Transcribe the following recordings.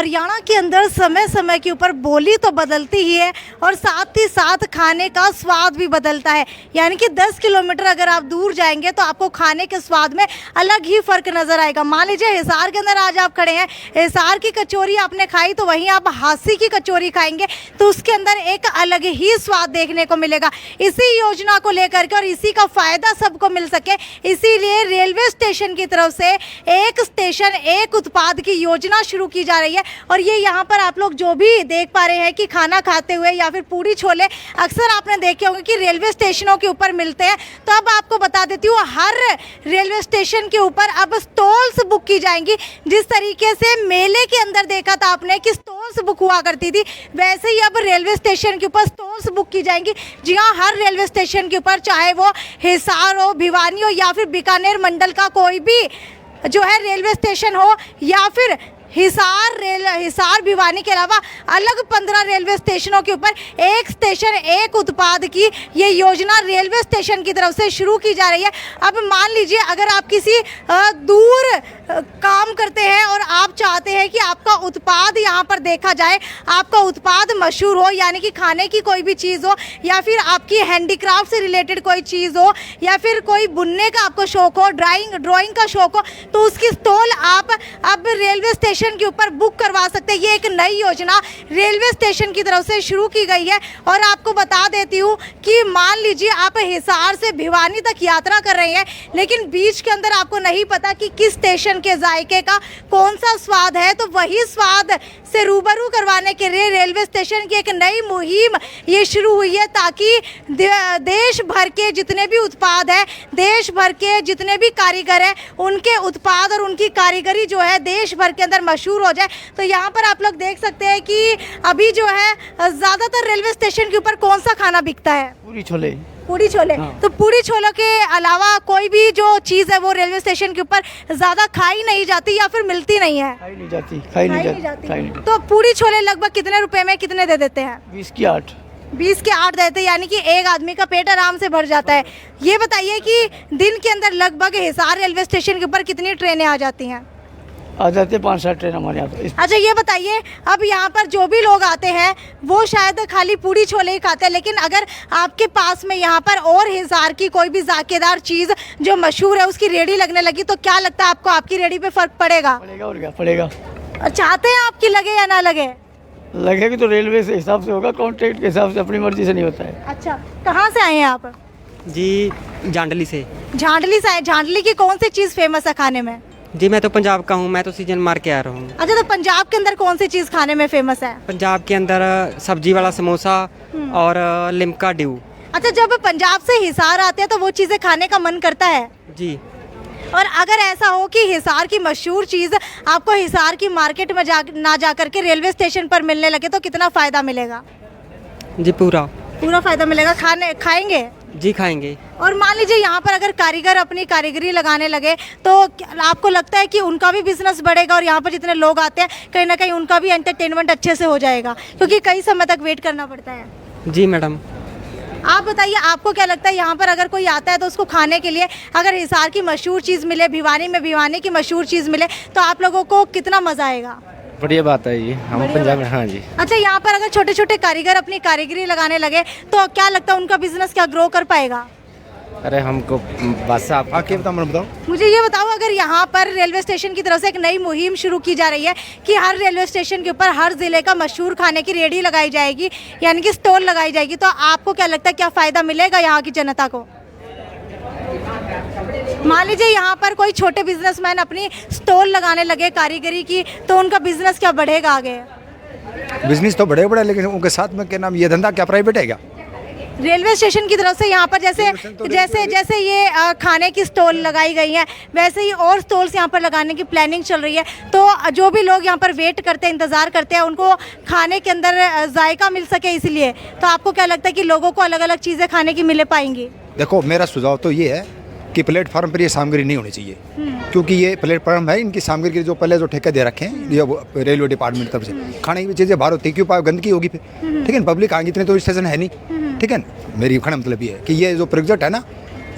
हरियाणा के अंदर समय समय के ऊपर बोली तो बदलती ही है और साथ ही साथ खाने का स्वाद भी बदलता है। यानी कि 10 किलोमीटर अगर आप दूर जाएंगे तो आपको खाने के स्वाद में अलग ही फ़र्क नज़र आएगा। मान लीजिए हिसार के अंदर आज आप खड़े हैं, हिसार की कचौरी आपने खाई तो वहीं आप हांसी की कचौरी खाएंगे तो उसके अंदर एक अलग ही स्वाद देखने को मिलेगा। इसी योजना को लेकर के और इसी का फ़ायदा सबको मिल सके इसीलिए रेलवे स्टेशन की तरफ से एक स्टेशन एक उत्पाद की योजना शुरू की जा रही है। और ये यहाँ पर आप लोग जो भी देख पा रहे हैं कि खाना खाते हुए या फिर पूड़ी छोले अक्सर आपने देखे होंगे कि रेलवे स्टेशनों के ऊपर मिलते हैं। तो अब आपको बता देती हूँ, हर रेलवे स्टेशन के ऊपर अब स्टॉल्स बुक की जाएंगी। जिस तरीके से मेले के अंदर देखा था आपने कि स्टॉल्स बुक हुआ करती थी, वैसे ही अब रेलवे स्टेशन के ऊपर स्टॉल्स बुक की जाएंगी। जी हाँ, हर रेलवे स्टेशन के ऊपर चाहे वो हिसार हो, भिवानी हो या फिर बीकानेर मंडल का कोई भी जो है रेलवे स्टेशन हो या फिर हिसार भिवानी के अलावा अलग 15 रेलवे स्टेशनों के ऊपर एक स्टेशन एक उत्पाद की ये योजना रेलवे स्टेशन की तरफ से शुरू की जा रही है। अब मान लीजिए अगर आप किसी दूर काम करते हैं और आप चाहते हैं कि आपका उत्पाद यहाँ पर देखा जाए, आपका उत्पाद मशहूर हो, यानी कि खाने की कोई भी चीज़ हो या फिर आपकी हैंडीक्राफ्ट से रिलेटेड कोई चीज़ हो या फिर कोई बुनने का आपको शौक हो, ड्राइंग का शौक हो, तो उसकी स्टॉल आप अब रेलवे स्टेशन के ऊपर बुक करवा सकते हैं। ये एक नई योजना रेलवे स्टेशन की तरफ से शुरू की गई है। और आपको बता देती हूँ कि मान लीजिए आप हिसार से भिवानी तक यात्रा कर रहे हैं लेकिन बीच के अंदर आपको नहीं पता कि किस स्टेशन के जायके का कौन सा स्वाद है, तो वही स्वाद से रूबरू करवाने के लिए रेलवे स्टेशन की एक नई मुहिम ये शुरू हुई है ताकि देश भर के जितने भी उत्पाद हैं, देश भर के जितने भी कारीगर हैं, उनके उत्पाद और उनकी कारीगरी जो है देश भर के अंदर मशहूर हो जाए। तो यहाँ पर आप लोग देख सकते हैं कि अभी जो है ज़्यादातर रेलवे स्टेशन के ऊपर कौन सा खाना बिकता है? पूरी छोले। पूड़ी छोले। हाँ। तो पूड़ी छोले के अलावा कोई भी जो चीज़ है वो रेलवे स्टेशन के ऊपर ज़्यादा खाई नहीं जाती या फिर मिलती नहीं है? खाई नहीं जाती। तो पूड़ी छोले लगभग कितने रुपए में कितने दे देते हैं? 20 की 8। 20 के 8 देते हैं, यानी कि एक आदमी का पेट आराम से भर जाता है। ये बताइए कि दिन के अंदर लगभग हिसार रेलवे स्टेशन के ऊपर कितनी ट्रेनें आ जाती हैं? आ जाते 5-7 ट्रेन हमारे यहाँ पे। अच्छा ये बताइए, अब यहाँ पर जो भी लोग आते हैं वो शायद खाली पूड़ी छोले ही खाते हैं, लेकिन अगर आपके पास में यहाँ पर और हिसार की कोई भी जाकेदार चीज़ जो मशहूर है उसकी रेडी लगने लगी तो क्या लगता है आपको, आपकी रेडी पे फर्क पड़ेगा? पड़ेगा और क्या पड़ेगा। चाहते हैं आपकी लगे या ना लगे? लगेगी तो रेलवे से हिसाब से होगा, कॉन्ट्रैक्ट के हिसाब से, अपनी मर्जी से नहीं होता है। अच्छा, कहाँ से आए हैं आप? जी झांडली से। झांडली से आए। झांडली की कौन सी चीज़ फेमस है खाने में? जी मैं तो पंजाब का हूँ, मैं तो सीजन मार के आ रहा हूँ। अच्छा, तो पंजाब के अंदर कौन सी चीज़ खाने में फेमस है? पंजाब के अंदर सब्जी वाला समोसा और लिमका ड्यू। अच्छा, जब पंजाब से हिसार आते हैं तो वो चीज़ें खाने का मन करता है? जी। और अगर ऐसा हो कि हिसार की मशहूर चीज़ आपको हिसार की मार्केट में ना जा करके रेलवे स्टेशन पर मिलने लगे तो कितना फ़ायदा मिलेगा? जी पूरा फ़ायदा मिलेगा। खाएंगे? जी खाएंगे। और मान लीजिए यहाँ पर अगर कारीगर अपनी कारीगरी लगाने लगे तो आपको लगता है कि उनका भी बिजनेस बढ़ेगा और यहाँ पर जितने लोग आते हैं कहीं ना कहीं उनका भी एंटरटेनमेंट अच्छे से हो जाएगा, क्योंकि कई समय तक वेट करना पड़ता है। जी मैडम। आप बताइए, आपको क्या लगता है यहाँ पर अगर कोई आता है तो उसको खाने के लिए अगर हिसार की मशहूर चीज़ मिले, भिवानी में भिवानी की मशहूर चीज़ मिले तो आप लोगों को कितना मज़ा आएगा? बढ़िया बात है ये, हम पंजाब में। हाँ जी। अच्छा, यहाँ पर अगर छोटे छोटे कारीगर अपनी कारीगरी लगाने लगे तो क्या लगता है उनका बिजनेस क्या ग्रो कर पाएगा? अरे हमको बस आप क्या बताओ। मुझे ये बताओ, अगर यहाँ पर रेलवे स्टेशन की तरफ से एक नई मुहिम शुरू की जा रही है कि हर रेलवे स्टेशन के ऊपर हर ज़िले का मशहूर खाने की रेडी लगाई जाएगी, यानी कि स्टॉल लगाई जाएगी, तो आपको क्या लगता है क्या फ़ायदा मिलेगा यहाँ की जनता को? मान लीजिए यहाँ पर कोई छोटे बिजनेसमैन अपनी स्टॉल लगाने लगे कारीगरी की तो उनका बिजनेस क्या बढ़ेगा आगे? बिजनेस तो बढ़ेगा, लेकिन उनके साथ में क्या नाम, ये धंधा क्या प्राइवेट है क्या? रेलवे स्टेशन की तरफ से यहाँ पर जैसे ये खाने की स्टॉल लगाई गई है वैसे ही और स्टॉल्स यहाँ पर लगाने की प्लानिंग चल रही है। तो जो भी लोग यहाँ पर वेट करते हैं, इंतज़ार करते हैं, उनको खाने के अंदर जायका मिल सके इसलिए, तो आपको क्या लगता है कि लोगों को अलग अलग चीज़ें खाने की मिल पाएंगी? देखो, मेरा सुझाव तो ये है कि प्लेटफार्म पर ये सामग्री नहीं होनी चाहिए, क्योंकि ये प्लेटफार्म है, इनकी सामग्री के जो पहले जो ठेके दे रखे हैं ये रेलवे डिपार्टमेंट की तरफ से, खाने की चीज़ें बाहर होती है, क्यों गंदगी होगी फिर, ठीक है। पब्लिक आएंगे, इतने तो स्टेशन है नहीं, ठीक है। मेरी कहना मतलब ये है कि ये जो प्रोजेक्ट है ना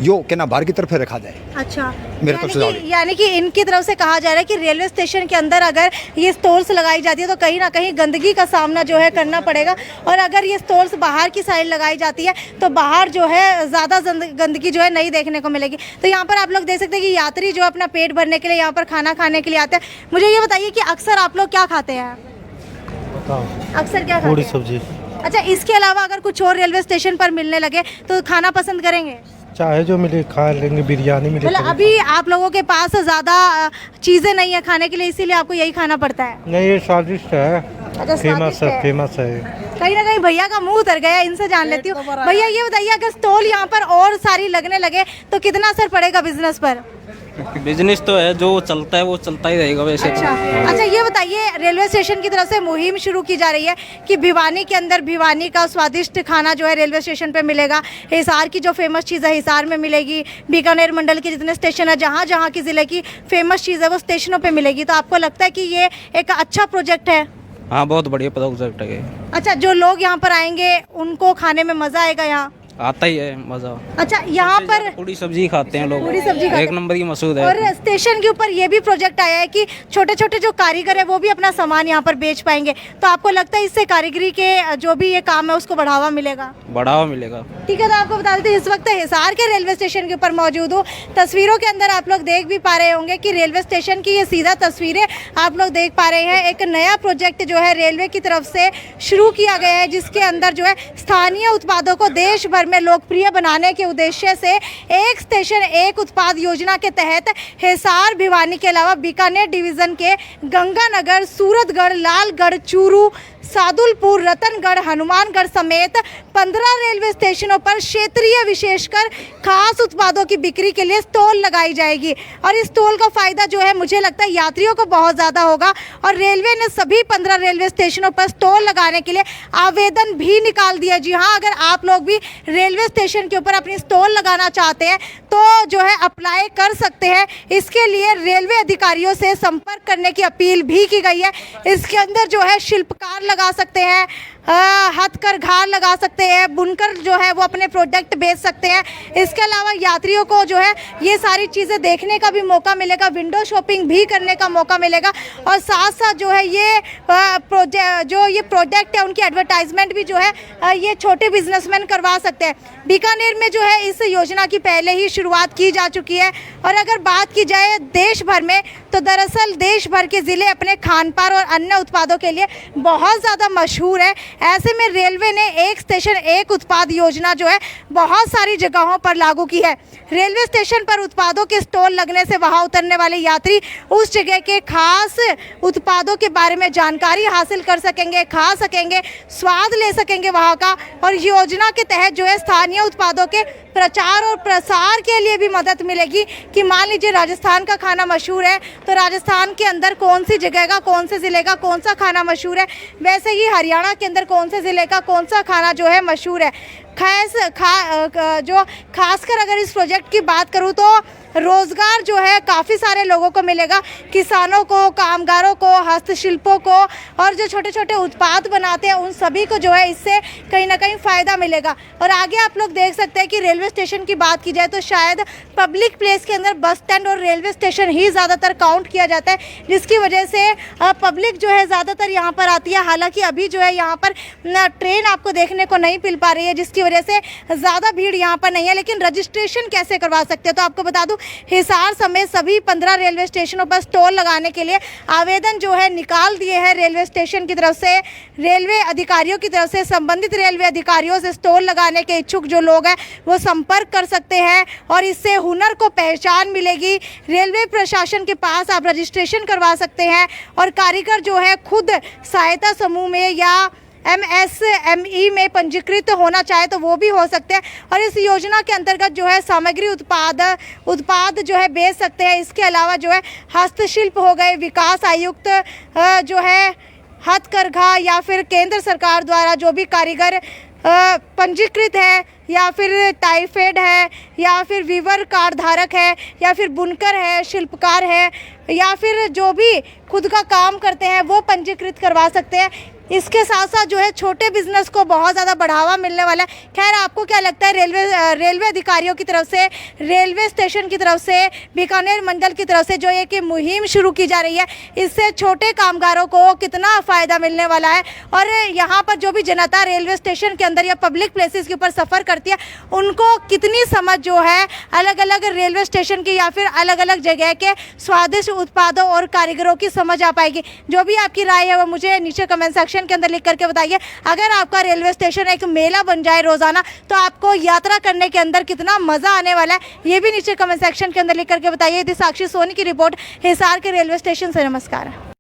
यो क्या ना बाहर की तरफ रखा जाए। अच्छा, मेरा तो सुझाव है। यानी कि इनकी तरफ से कहा जा रहा है कि रेलवे स्टेशन के अंदर अगर ये स्टॉल्स लगाई जाती है तो कहीं ना कहीं गंदगी का सामना जो है करना पड़ेगा, और अगर ये स्टॉल्स बाहर की साइड लगाई जाती है तो बाहर जो है ज़्यादा गंदगी जो है नहीं देखने को मिलेगी। तो यहाँ पर आप लोग देख सकते हैं कि यात्री जो अपना पेट भरने के लिए यहाँ पर खाना खाने के लिए आते हैं। मुझे ये बताइए कि अक्सर आप लोग क्या खाते हैं? अक्सर क्या खाते पूरी हैं? सब्जी। अच्छा, इसके अलावा अगर कुछ और रेलवे स्टेशन पर मिलने लगे तो खाना पसंद करेंगे? चाहे जो मिले खा लेंगे, बिरयानी मिले मतलब अभी आप लोगों के पास ज़्यादा चीज़ें नहीं है खाने के लिए, इसीलिए आपको यही खाना पड़ता है? नहीं, ये स्वादिष्ट है, अच्छा, फेमस स्वादिष्ट है, है। फेमस है। कहीं ना कहीं भैया का मुंह उतर गया, इनसे जान लेती हूँ। भैया ये बताइए, अगर स्टॉल यहाँ पर और सारी लगने लगे तो कितना असर पड़ेगा बिजनेस पर? बिजनेस तो है, जो चलता है वो चलता ही रहेगा वैसे। अच्छा, ये बताइए, रेलवे स्टेशन की तरफ से मुहिम शुरू की जा रही है कि भिवानी के अंदर भिवानी का स्वादिष्ट खाना जो है रेलवे स्टेशन पे मिलेगा। हिसार की जो फेमस चीज़ है हिसार में मिलेगी, बीकानेर मंडल के जितने स्टेशन है, जहाँ जहाँ की ज़िले की फेमस चीज़ है वो स्टेशनों पे मिलेगी। तो आपको लगता है कि ये एक अच्छा प्रोजेक्ट है? हाँ, बहुत बढ़िया प्रोजेक्ट है। अच्छा, जो लोग यहाँ पर आएंगे उनको खाने में मज़ा आएगा? यहाँ आता ही है मज़ा। अच्छा, यहाँ पर पूरी सब्जी खाते हैं लोग, पूरी सब्जी खाते एक हैं। नंबर की मशहूर है। और स्टेशन के ऊपर ये भी प्रोजेक्ट आया है कि छोटे छोटे जो कारीगर है वो भी अपना सामान यहाँ पर बेच पाएंगे। तो आपको लगता है इससे कारीगरी के जो भी ये काम है उसको बढ़ावा मिलेगा? बढ़ावा मिलेगा। ठीक है, तो आपको बता देते हैं इस वक्त हिसार के रेलवे स्टेशन के ऊपर मौजूद हूँ। तस्वीरों के अंदर आप लोग देख भी पा रहे होंगे कि रेलवे स्टेशन की ये सीधा तस्वीरें आप लोग देख पा रहे हैं। एक नया प्रोजेक्ट जो है रेलवे की तरफ से शुरू किया गया है, जिसके अंदर जो है स्थानीय उत्पादों को देश भर में लोकप्रिय बनाने के उद्देश्य से एक स्टेशन एक उत्पाद योजना के तहत हिसार भिवानी के अलावा बीकानेर डिवीजन के गंगानगर, सूरतगढ़, लालगढ़, चूरू, सादुलपुर, रतनगढ़, हनुमानगढ़ समेत 15 रेलवे स्टेशनों पर क्षेत्रीय विशेषकर खास उत्पादों की बिक्री के लिए स्टॉल लगाई जाएगी। और इस स्टॉल का फ़ायदा जो है मुझे लगता है यात्रियों को बहुत ज़्यादा होगा। और रेलवे ने सभी 15 रेलवे स्टेशनों पर स्टॉल लगाने के लिए आवेदन भी निकाल दिया। जी हाँ, अगर आप लोग भी रेलवे स्टेशन के ऊपर अपनी स्टॉल लगाना चाहते हैं तो जो है अप्लाई कर सकते हैं। इसके लिए रेलवे अधिकारियों से संपर्क करने की अपील भी की गई है। इसके अंदर जो है शिल्पकार लगा सकते हैं, हथकरघा लगा सकते हैं, बुनकर जो है वो अपने प्रोडक्ट बेच सकते हैं। इसके अलावा यात्रियों को जो है ये सारी चीज़ें देखने का भी मौका मिलेगा, विंडो शॉपिंग भी करने का मौका मिलेगा। और साथ साथ जो है ये प्रोडक्ट है उनकी एडवर्टाइजमेंट भी जो है ये छोटे बिजनेसमैन करवा सकते हैं। बीकानेर में जो है इस योजना की पहले ही शुरुआत की जा चुकी है। और अगर बात की जाए देश भर में तो दरअसल देश भर के ज़िले अपने खानपान और अन्य उत्पादों के लिए बहुत ज़्यादा मशहूर है। ऐसे में रेलवे ने एक स्टेशन एक उत्पाद योजना जो है बहुत सारी जगहों पर लागू की है। रेलवे स्टेशन पर उत्पादों के स्टॉल लगने से वहां उतरने वाले यात्री उस जगह के खास उत्पादों के बारे में जानकारी हासिल कर सकेंगे, खा सकेंगे, स्वाद ले सकेंगे वहां का। और योजना के तहत जो है स्थानीय उत्पादों के प्रचार और प्रसार के लिए भी मदद मिलेगी कि मान लीजिए राजस्थान का खाना मशहूर है तो राजस्थान के अंदर कौन सी जगह का, कौन से ज़िले का कौन सा खाना मशहूर है, वैसे ही हरियाणा के अंदर कौन से ज़िले का कौन सा खाना जो है मशहूर है। खासकर अगर इस प्रोजेक्ट की बात करूँ तो रोज़गार जो है काफ़ी सारे लोगों को मिलेगा, किसानों को, कामगारों को, हस्तशिल्पों को, और जो छोटे छोटे उत्पाद बनाते हैं उन सभी को जो है इससे कहीं ना कहीं फ़ायदा मिलेगा। और आगे आप लोग देख सकते हैं कि रेलवे स्टेशन की बात की जाए तो शायद पब्लिक प्लेस के अंदर बस स्टैंड और रेलवे स्टेशन ही ज़्यादातर काउंट किया जाता है, जिसकी वजह से पब्लिक जो है ज़्यादातर यहाँ पर आती है। हालाँकि अभी जो है यहाँ पर ट्रेन आपको देखने को नहीं मिल पा रही है, जिसकी वजह से ज़्यादा भीड़ यहाँ पर नहीं है। लेकिन रजिस्ट्रेशन कैसे करवा सकते हैं तो आपको बता दूँ, हिसार समेत सभी 15 रेलवे स्टेशनों पर स्टॉल लगाने के लिए आवेदन जो है निकाल दिए हैं रेलवे स्टेशन की तरफ से। रेलवे अधिकारियों की तरफ से संबंधित रेलवे अधिकारियों से स्टॉल लगाने के इच्छुक जो लोग हैं वो संपर्क कर सकते हैं और इससे हुनर को पहचान मिलेगी। रेलवे प्रशासन के पास आप रजिस्ट्रेशन करवा सकते हैं और कारीगर जो है खुद सहायता समूह में या MSME में पंजीकृत होना चाहे तो वो भी हो सकते हैं। और इस योजना के अंतर्गत जो है सामग्री उत्पाद जो है बेच सकते हैं। इसके अलावा जो है हस्तशिल्प हो गए, विकास आयुक्त जो है हथकरघा या फिर केंद्र सरकार द्वारा जो भी कारीगर पंजीकृत है या फिर टाइफेड है या फिर वीवर कार्ड धारक है या फिर बुनकर है, शिल्पकार है या फिर जो भी खुद का काम करते हैं वो पंजीकृत करवा सकते हैं। इसके साथ साथ जो है छोटे बिजनेस को बहुत ज़्यादा बढ़ावा मिलने वाला है। खैर, आपको क्या लगता है रेलवे अधिकारियों की तरफ से, रेलवे स्टेशन की तरफ से, बीकानेर मंडल की तरफ से जो ये कि मुहिम शुरू की जा रही है, इससे छोटे कामगारों को कितना फ़ायदा मिलने वाला है और यहाँ पर जो भी जनता रेलवे स्टेशन के अंदर या पब्लिक प्लेसेस के ऊपर सफ़र करती है उनको कितनी समझ जो है अलग अलग रेलवे स्टेशन की या फिर अलग अलग जगह के स्वादिष्ट उत्पादों और कारीगरों की समझ आ पाएगी। जो भी आपकी राय है वो मुझे नीचे कमेंट सेक्शन के अंदर लिख करके बताइए। अगर आपका रेलवे स्टेशन एक मेला बन जाए रोज़ाना तो आपको यात्रा करने के अंदर कितना मज़ा आने वाला है ये भी नीचे कमेंट सेक्शन के अंदर लिख करके बताइए। यदि साक्षी सोनी की रिपोर्ट हिसार के रेलवे स्टेशन से। नमस्कार।